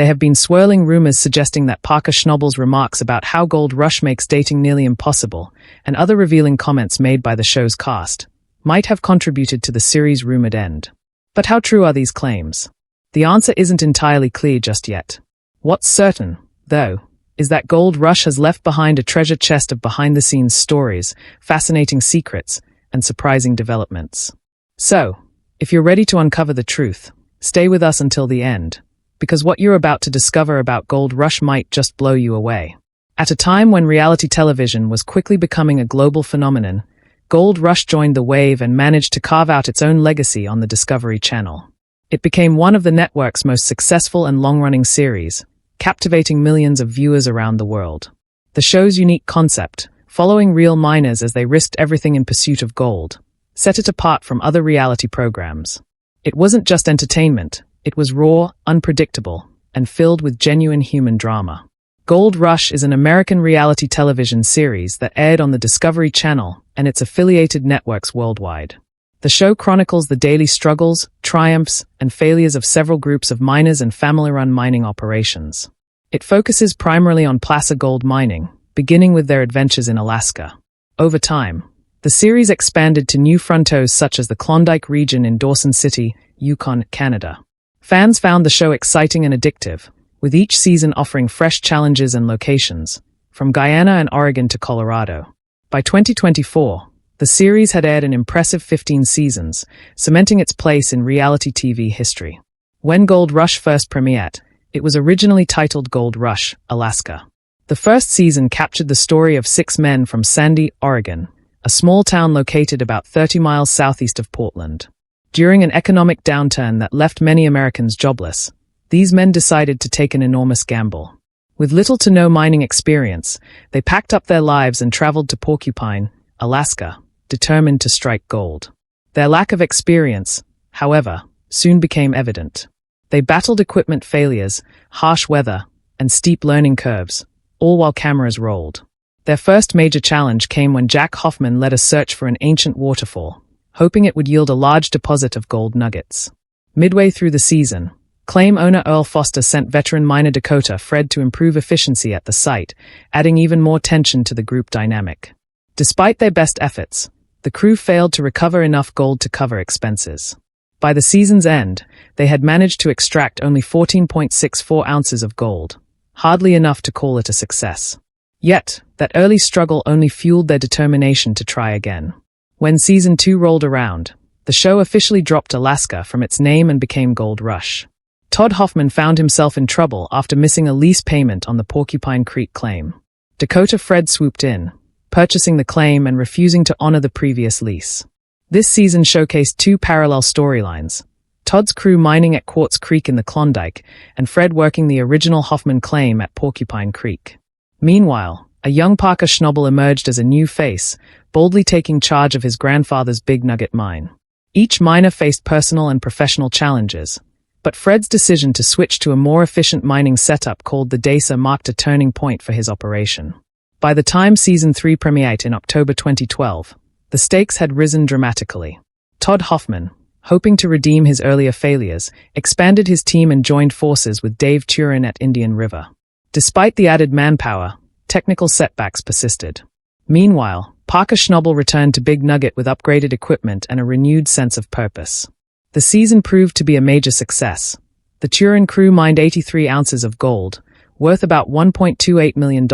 There have been swirling rumors suggesting that Parker Schnabel's remarks about how Gold Rush makes dating nearly impossible, and other revealing comments made by the show's cast, might have contributed to the series' rumored end. But how true are these claims? The answer isn't entirely clear just yet. What's certain, though, is that Gold Rush has left behind a treasure chest of behind-the-scenes stories, fascinating secrets, and surprising developments. So, if you're ready to uncover the truth, stay with us until the end, because what you're about to discover about Gold Rush might just blow you away. At a time when reality television was quickly becoming a global phenomenon, Gold Rush joined the wave and managed to carve out its own legacy on the Discovery Channel. It became one of the network's most successful and long-running series, captivating millions of viewers around the world. The show's unique concept, following real miners as they risked everything in pursuit of gold, set it apart from other reality programs. It wasn't just entertainment, it was raw, unpredictable, and filled with genuine human drama. Gold Rush is an American reality television series that aired on the Discovery Channel and its affiliated networks worldwide. The show chronicles the daily struggles, triumphs, and failures of several groups of miners and family-run mining operations. It focuses primarily on placer gold mining, beginning with their adventures in Alaska. Over time, the series expanded to new frontiers such as the Klondike region in Dawson City, Yukon, Canada. Fans found the show exciting and addictive, with each season offering fresh challenges and locations, from Guyana and Oregon to Colorado. By 2024, the series had aired an impressive 15 seasons, cementing its place in reality TV history. When Gold Rush first premiered, it was originally titled Gold Rush, Alaska. The first season captured the story of 6 men from Sandy, Oregon, a small town located about 30 miles southeast of Portland. During an economic downturn that left many Americans jobless, these men decided to take an enormous gamble. With little to no mining experience, they packed up their lives and traveled to Porcupine, Alaska, determined to strike gold. Their lack of experience, however, soon became evident. They battled equipment failures, harsh weather, and steep learning curves, all while cameras rolled. Their first major challenge came when Jack Hoffman led a search for an ancient waterfall, hoping it would yield a large deposit of gold nuggets. Midway through the season, claim owner Earl Foster sent veteran miner Dakota Fred to improve efficiency at the site, adding even more tension to the group dynamic. Despite their best efforts, the crew failed to recover enough gold to cover expenses. By the season's end, they had managed to extract only 14.64 ounces of gold, hardly enough to call it a success. Yet, that early struggle only fueled their determination to try again. When Season 2 rolled around, the show officially dropped Alaska from its name and became Gold Rush. Todd Hoffman found himself in trouble after missing a lease payment on the Porcupine Creek claim. Dakota Fred swooped in, purchasing the claim and refusing to honor the previous lease. This season showcased 2 parallel storylines: Todd's crew mining at Quartz Creek in the Klondike, and Fred working the original Hoffman claim at Porcupine Creek. Meanwhile, a young Parker Schnabel emerged as a new face, boldly taking charge of his grandfather's big nugget mine. Each miner faced personal and professional challenges, but Fred's decision to switch to a more efficient mining setup called the Dasa marked a turning point for his operation. By the time Season 3 premiered in October 2012, the stakes had risen dramatically. Todd Hoffman, hoping to redeem his earlier failures, expanded his team and joined forces with Dave Turin at Indian River. Despite the added manpower, technical setbacks persisted. Meanwhile, Parker Schnabel returned to Big Nugget with upgraded equipment and a renewed sense of purpose. The season proved to be a major success. The Turin crew mined 83 ounces of gold, worth about $1.28 million,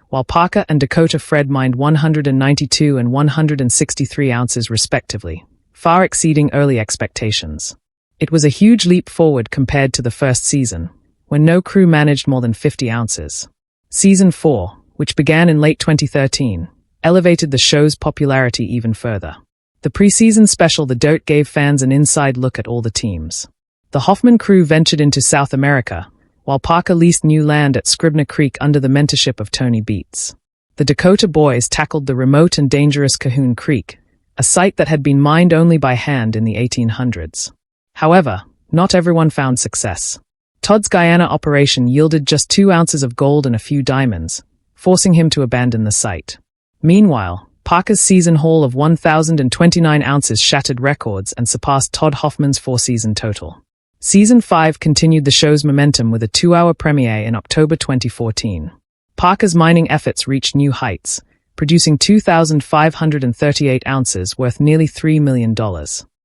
while Parker and Dakota Fred mined 192 and 163 ounces respectively, far exceeding early expectations. It was a huge leap forward compared to the first season, when no crew managed more than 50 ounces. Season 4, which began in late 2013, elevated the show's popularity even further. The preseason special The Dirt gave fans an inside look at all the teams. The Hoffman crew ventured into South America, while Parker leased new land at Scribner Creek under the mentorship of Tony Beats. The Dakota boys tackled the remote and dangerous Cahoon Creek, a site that had been mined only by hand in the 1800s. However, not everyone found success. Todd's Guyana operation yielded just 2 ounces of gold and a few diamonds, forcing him to abandon the site. Meanwhile, Parker's season haul of 1,029 ounces shattered records and surpassed Todd Hoffman's 4-season total. Season 5 continued the show's momentum with a 2-hour premiere in October 2014. Parker's mining efforts reached new heights, producing 2,538 ounces worth nearly $3 million.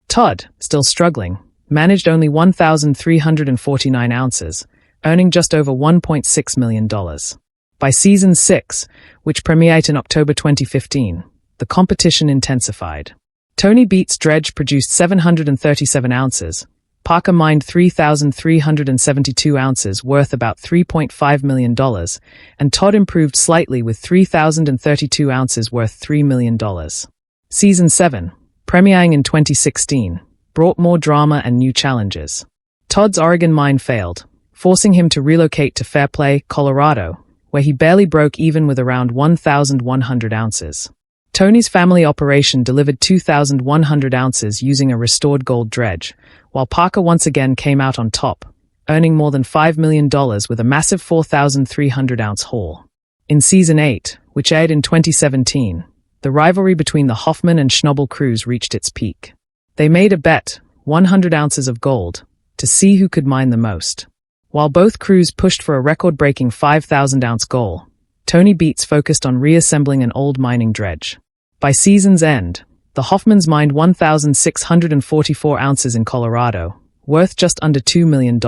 Todd, still struggling, managed only 1,349 ounces, earning just over $1.6 million. By Season 6, which premiered in October 2015, the competition intensified. Tony Beat's dredge produced 737 ounces, Parker mined 3,372 ounces worth about $3.5 million, and Todd improved slightly with 3,032 ounces worth $3 million. Season 7, premiering in 2016, brought more drama and new challenges. Todd's Oregon mine failed, forcing him to relocate to Fairplay, Colorado, where he barely broke even with around 1,100 ounces. Tony's family operation delivered 2,100 ounces using a restored gold dredge, while Parker once again came out on top, earning more than $5 million with a massive 4,300-ounce haul. In Season 8, which aired in 2017, the rivalry between the Hoffman and Schnabel crews reached its peak. They made a bet, 100 ounces of gold, to see who could mine the most. While both crews pushed for a record-breaking 5,000-ounce goal, Tony Beats focused on reassembling an old mining dredge. By season's end, the Hoffmans mined 1,644 ounces in Colorado, worth just under $2 million.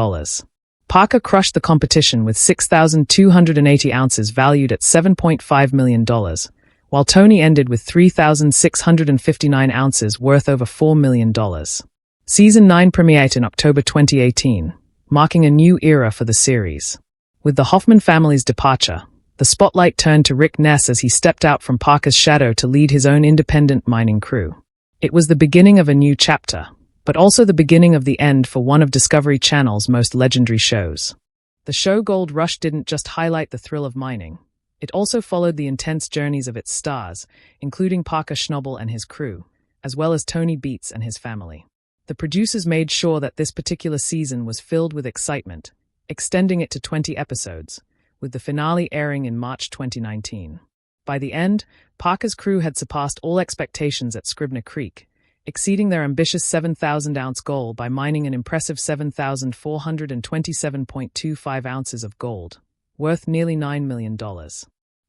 Parker crushed the competition with 6,280 ounces valued at $7.5 million, while Tony ended with 3,659 ounces worth over $4 million. Season 9 premiered in October 2018, marking a new era for the series. With the Hoffman family's departure, the spotlight turned to Rick Ness as he stepped out from Parker's shadow to lead his own independent mining crew. It was the beginning of a new chapter, but also the beginning of the end for one of Discovery Channel's most legendary shows. The show Gold Rush didn't just highlight the thrill of mining. It also followed the intense journeys of its stars, including Parker Schnabel and his crew, as well as Tony Beats and his family. The producers made sure that this particular season was filled with excitement, extending it to 20 episodes, with the finale airing in March 2019. By the end, Parker's crew had surpassed all expectations at Scribner Creek, exceeding their ambitious 7,000-ounce goal by mining an impressive 7,427.25 ounces of gold, worth nearly $9 million.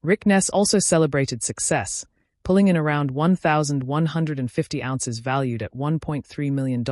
Rick Ness also celebrated success, pulling in around 1,150 ounces valued at $1.3 million,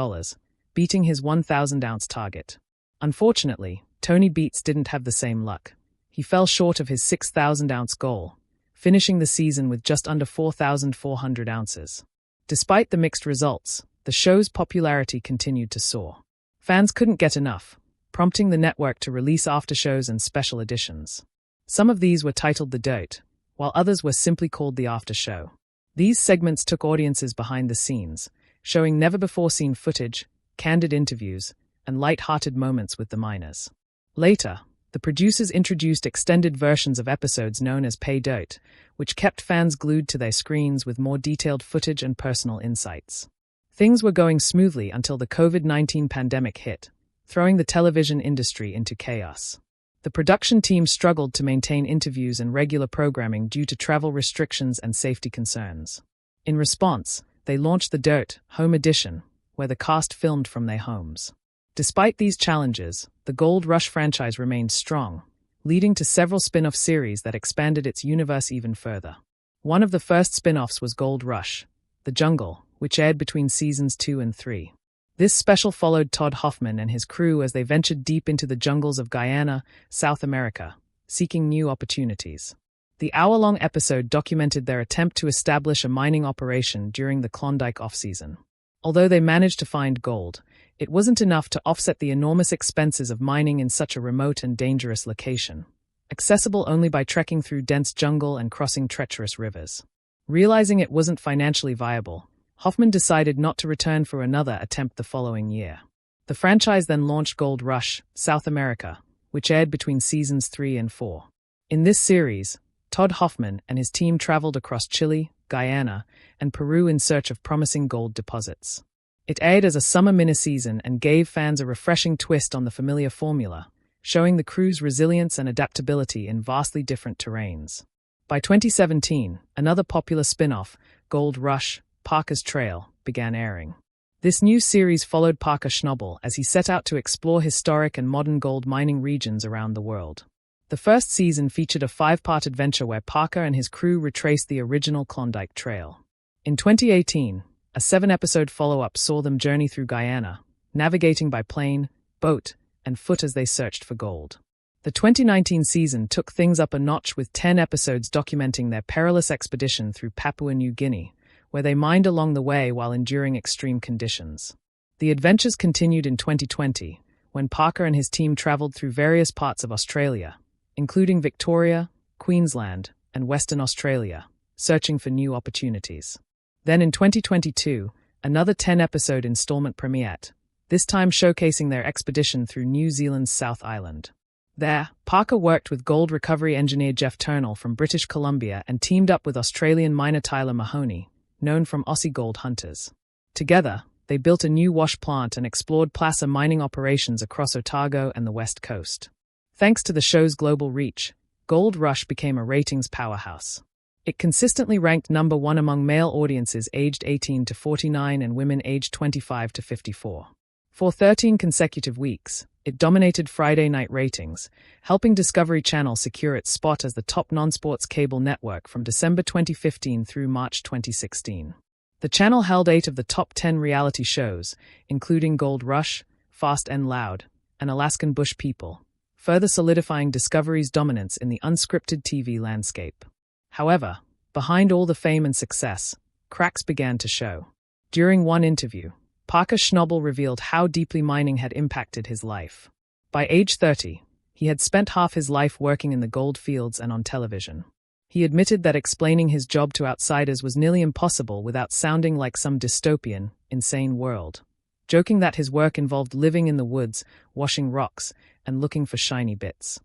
beating his 1,000-ounce target. Unfortunately, Tony Beats didn't have the same luck. He fell short of his 6,000-ounce goal, finishing the season with just under 4,400 ounces. Despite the mixed results, the show's popularity continued to soar. Fans couldn't get enough, prompting the network to release aftershows and special editions. Some of these were titled The Dirt, while others were simply called The After Show. These segments took audiences behind the scenes, showing never-before-seen footage, candid interviews, and light-hearted moments with the miners. Later, the producers introduced extended versions of episodes known as Pay Dirt, which kept fans glued to their screens with more detailed footage and personal insights. Things were going smoothly until the COVID-19 pandemic hit, throwing the television industry into chaos. The production team struggled to maintain interviews and regular programming due to travel restrictions and safety concerns. In response, they launched The Dirt, Home Edition, where the cast filmed from their homes. Despite these challenges, the Gold Rush franchise remained strong, leading to several spin-off series that expanded its universe even further. One of the first spin-offs was Gold Rush, The Jungle, which aired between seasons 2 and 3. This special followed Todd Hoffman and his crew as they ventured deep into the jungles of Guyana, South America, seeking new opportunities. The hour-long episode documented their attempt to establish a mining operation during the Klondike off-season. Although they managed to find gold, it wasn't enough to offset the enormous expenses of mining in such a remote and dangerous location, accessible only by trekking through dense jungle and crossing treacherous rivers. Realizing it wasn't financially viable, Hoffman decided not to return for another attempt the following year. The franchise then launched Gold Rush, South America, which aired between seasons 3 and 4. In this series, Todd Hoffman and his team traveled across Chile, Guyana, and Peru in search of promising gold deposits. It aired as a summer mini-season and gave fans a refreshing twist on the familiar formula, showing the crew's resilience and adaptability in vastly different terrains. By 2017, another popular spin-off, Gold Rush, Parker's Trail, began airing. This new series followed Parker Schnobel as he set out to explore historic and modern gold mining regions around the world. The first season featured a 5-part adventure where Parker and his crew retraced the original Klondike Trail. In 2018, a 7-episode follow-up saw them journey through Guyana, navigating by plane, boat, and foot as they searched for gold. The 2019 season took things up a notch with 10 episodes documenting their perilous expedition through Papua New Guinea, where they mined along the way while enduring extreme conditions. The adventures continued in 2020, when Parker and his team traveled through various parts of Australia, including Victoria, Queensland, and Western Australia, searching for new opportunities. Then in 2022, another 10-episode installment premiered, this time showcasing their expedition through New Zealand's South Island. There, Parker worked with gold recovery engineer Jeff Turnell from British Columbia and teamed up with Australian miner Tyler Mahoney, known from Aussie Gold Hunters. Together, they built a new wash plant and explored placer mining operations across Otago and the West Coast. Thanks to the show's global reach, Gold Rush became a ratings powerhouse. It consistently ranked number 1 among male audiences aged 18 to 49 and women aged 25 to 54. For 13 consecutive weeks, it dominated Friday night ratings, helping Discovery Channel secure its spot as the top non-sports cable network from December 2015 through March 2016. The channel held 8 of the top 10 reality shows, including Gold Rush, Fast and Loud, and Alaskan Bush People, further solidifying Discovery's dominance in the unscripted TV landscape. However, behind all the fame and success, cracks began to show. During one interview, Parker Schnobel revealed how deeply mining had impacted his life. By age 30, he had spent half his life working in the gold fields and on television. He admitted that explaining his job to outsiders was nearly impossible without sounding like some dystopian, insane world, joking that his work involved living in the woods, washing rocks, and looking for shiny bits.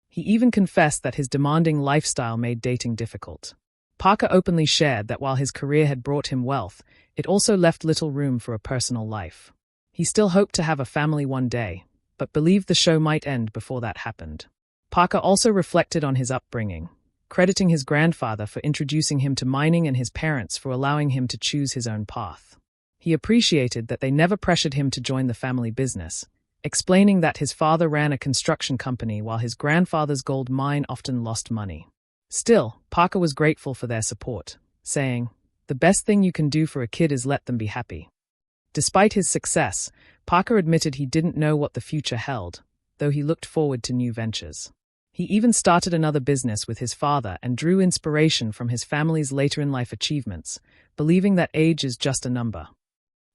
He even confessed that his demanding lifestyle made dating difficult. Parker openly shared that while his career had brought him wealth, it also left little room for a personal life. He still hoped to have a family one day, but believed the show might end before that happened. Parker also reflected on his upbringing, crediting his grandfather for introducing him to mining and his parents for allowing him to choose his own path. He appreciated that they never pressured him to join the family business, explaining that his father ran a construction company while his grandfather's gold mine often lost money. Still, Parker was grateful for their support, saying, "The best thing you can do for a kid is let them be happy." Despite his success, Parker admitted he didn't know what the future held, though he looked forward to new ventures. He even started another business with his father and drew inspiration from his family's later-in-life achievements, believing that age is just a number.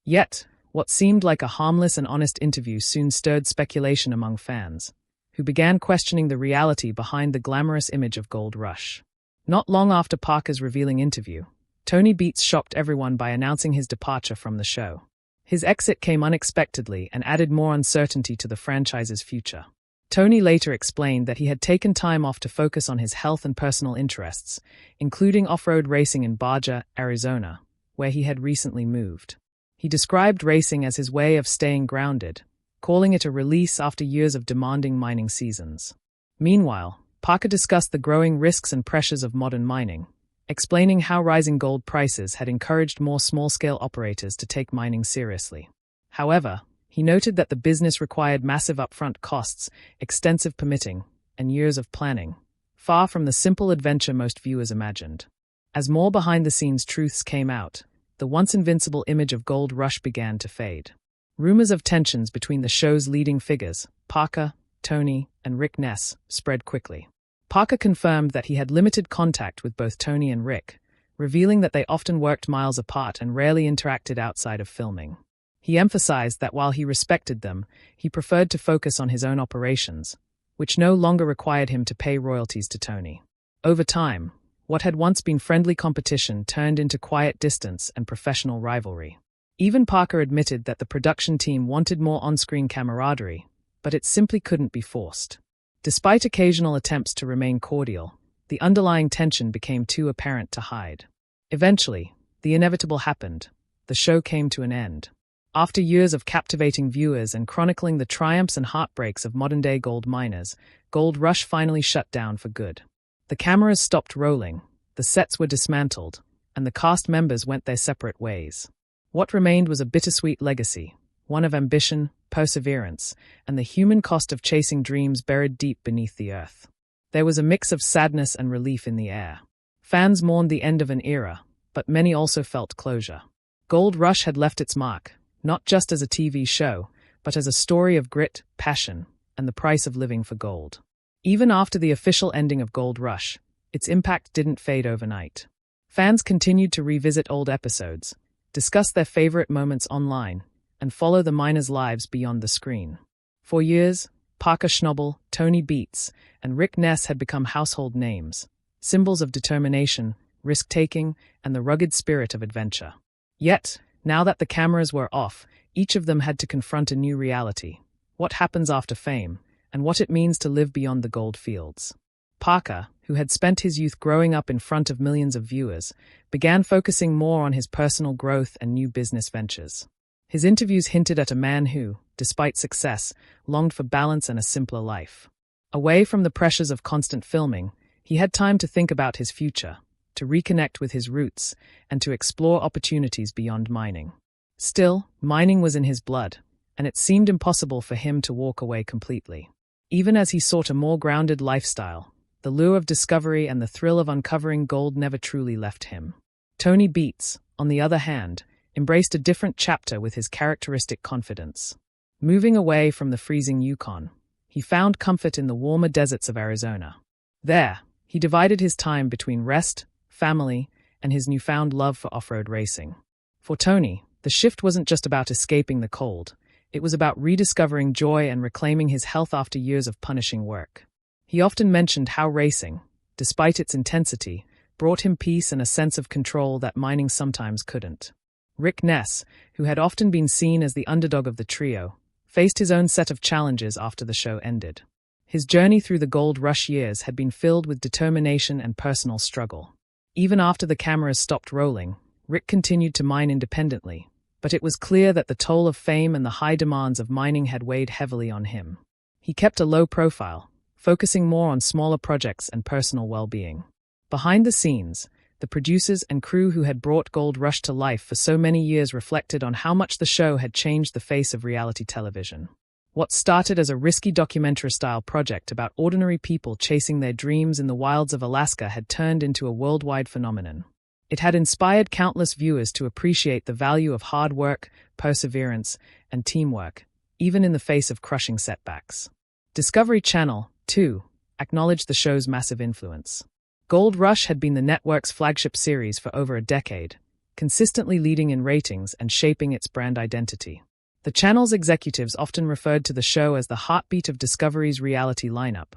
Yet, what seemed like a harmless and honest interview soon stirred speculation among fans, who began questioning the reality behind the glamorous image of Gold Rush. Not long after Parker's revealing interview, Tony Beats shocked everyone by announcing his departure from the show. His exit came unexpectedly and added more uncertainty to the franchise's future. Tony later explained that he had taken time off to focus on his health and personal interests, including off-road racing in Baja, Arizona, where he had recently moved. He described racing as his way of staying grounded, calling it a release after years of demanding mining seasons. Meanwhile, Parker discussed the growing risks and pressures of modern mining, explaining how rising gold prices had encouraged more small-scale operators to take mining seriously. However, he noted that the business required massive upfront costs, extensive permitting, and years of planning, far from the simple adventure most viewers imagined. As more behind-the-scenes truths came out, the once invincible image of Gold Rush began to fade. Rumors of tensions between the show's leading figures, Parker, Tony, and Rick Ness, spread quickly. Parker confirmed that he had limited contact with both Tony and Rick, revealing that they often worked miles apart and rarely interacted outside of filming. He emphasized that while he respected them, he preferred to focus on his own operations, which no longer required him to pay royalties to Tony. Over time, what had once been friendly competition turned into quiet distance and professional rivalry. Even Parker admitted that the production team wanted more on-screen camaraderie, but it simply couldn't be forced. Despite occasional attempts to remain cordial, the underlying tension became too apparent to hide. Eventually, the inevitable happened. The show came to an end. After years of captivating viewers and chronicling the triumphs and heartbreaks of modern-day gold miners, Gold Rush finally shut down for good. The cameras stopped rolling, the sets were dismantled, and the cast members went their separate ways. What remained was a bittersweet legacy, one of ambition, perseverance, and the human cost of chasing dreams buried deep beneath the earth. There was a mix of sadness and relief in the air. Fans mourned the end of an era, but many also felt closure. Gold Rush had left its mark, not just as a TV show, but as a story of grit, passion, and the price of living for gold. Even after the official ending of Gold Rush, its impact didn't fade overnight. Fans continued to revisit old episodes, discuss their favorite moments online, and follow the miners' lives beyond the screen. For years, Parker Schnobel, Tony Beets, and Rick Ness had become household names, symbols of determination, risk-taking, and the rugged spirit of adventure. Yet, now that the cameras were off, each of them had to confront a new reality: what happens after fame, and what it means to live beyond the gold fields. Parker, who had spent his youth growing up in front of millions of viewers, began focusing more on his personal growth and new business ventures. His interviews hinted at a man who, despite success, longed for balance and a simpler life. Away from the pressures of constant filming, he had time to think about his future, to reconnect with his roots, and to explore opportunities beyond mining. Still, mining was in his blood, and it seemed impossible for him to walk away completely. Even as he sought a more grounded lifestyle, the lure of discovery and the thrill of uncovering gold never truly left him. Tony Beets, on the other hand, embraced a different chapter with his characteristic confidence. Moving away from the freezing Yukon, he found comfort in the warmer deserts of Arizona. There, he divided his time between rest, family, and his newfound love for off-road racing. For Tony, the shift wasn't just about escaping the cold. It was about rediscovering joy and reclaiming his health after years of punishing work. He often mentioned how racing, despite its intensity, brought him peace and a sense of control that mining sometimes couldn't. Rick Ness, who had often been seen as the underdog of the trio, faced his own set of challenges after the show ended. His journey through the Gold Rush years had been filled with determination and personal struggle. Even after the cameras stopped rolling, Rick continued to mine independently, but it was clear that the toll of fame and the high demands of mining had weighed heavily on him. He kept a low profile, focusing more on smaller projects and personal well-being. Behind the scenes, the producers and crew who had brought Gold Rush to life for so many years reflected on how much the show had changed the face of reality television. What started as a risky documentary-style project about ordinary people chasing their dreams in the wilds of Alaska had turned into a worldwide phenomenon. It had inspired countless viewers to appreciate the value of hard work, perseverance, and teamwork, even in the face of crushing setbacks. Discovery Channel, too, acknowledged the show's massive influence. Gold Rush had been the network's flagship series for over a decade, consistently leading in ratings and shaping its brand identity. The channel's executives often referred to the show as the heartbeat of Discovery's reality lineup,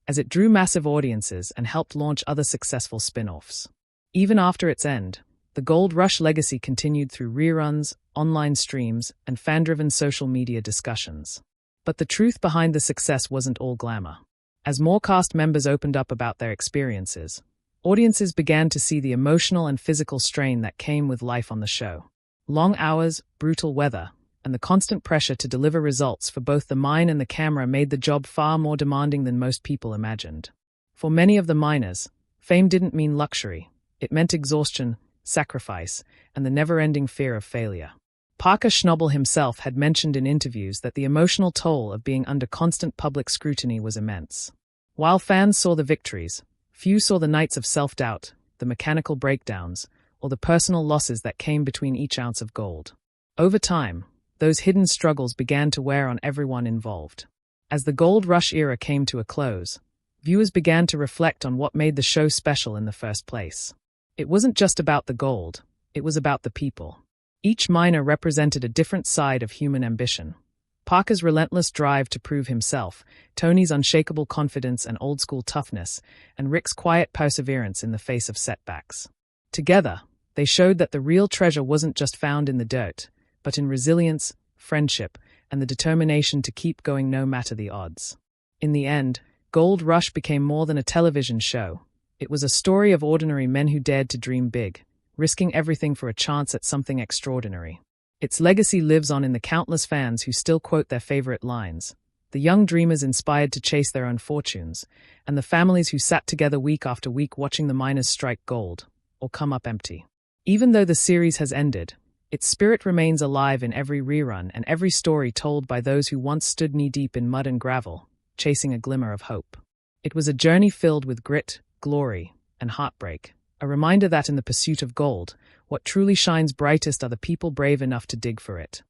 as it drew massive audiences and helped launch other successful spin-offs. Even after its end, the Gold Rush legacy continued through reruns, online streams, and fan-driven social media discussions. But the truth behind the success wasn't all glamour. As more cast members opened up about their experiences, audiences began to see the emotional and physical strain that came with life on the show. Long hours, brutal weather, and the constant pressure to deliver results for both the mine and the camera made the job far more demanding than most people imagined. For many of the miners, fame didn't mean luxury. It meant exhaustion, sacrifice, and the never-ending fear of failure. Parker Schnobel himself had mentioned in interviews that the emotional toll of being under constant public scrutiny was immense. While fans saw the victories, few saw the nights of self-doubt, the mechanical breakdowns, or the personal losses that came between each ounce of gold. Over time, those hidden struggles began to wear on everyone involved. As the Gold Rush era came to a close, viewers began to reflect on what made the show special in the first place. It wasn't just about the gold, it was about the people. Each miner represented a different side of human ambition. Parker's relentless drive to prove himself, Tony's unshakable confidence and old-school toughness, and Rick's quiet perseverance in the face of setbacks. Together, they showed that the real treasure wasn't just found in the dirt, but in resilience, friendship, and the determination to keep going no matter the odds. In the end, Gold Rush became more than a television show. It was a story of ordinary men who dared to dream big, risking everything for a chance at something extraordinary. Its legacy lives on in the countless fans who still quote their favorite lines, the young dreamers inspired to chase their own fortunes, and the families who sat together week after week watching the miners strike gold, or come up empty. Even though the series has ended, Its spirit remains alive in every rerun and every story told by those who once stood knee-deep in mud and gravel, chasing a glimmer of hope. It was a journey filled with grit, glory, and heartbreak, a reminder that in the pursuit of gold, what truly shines brightest are the people brave enough to dig for it.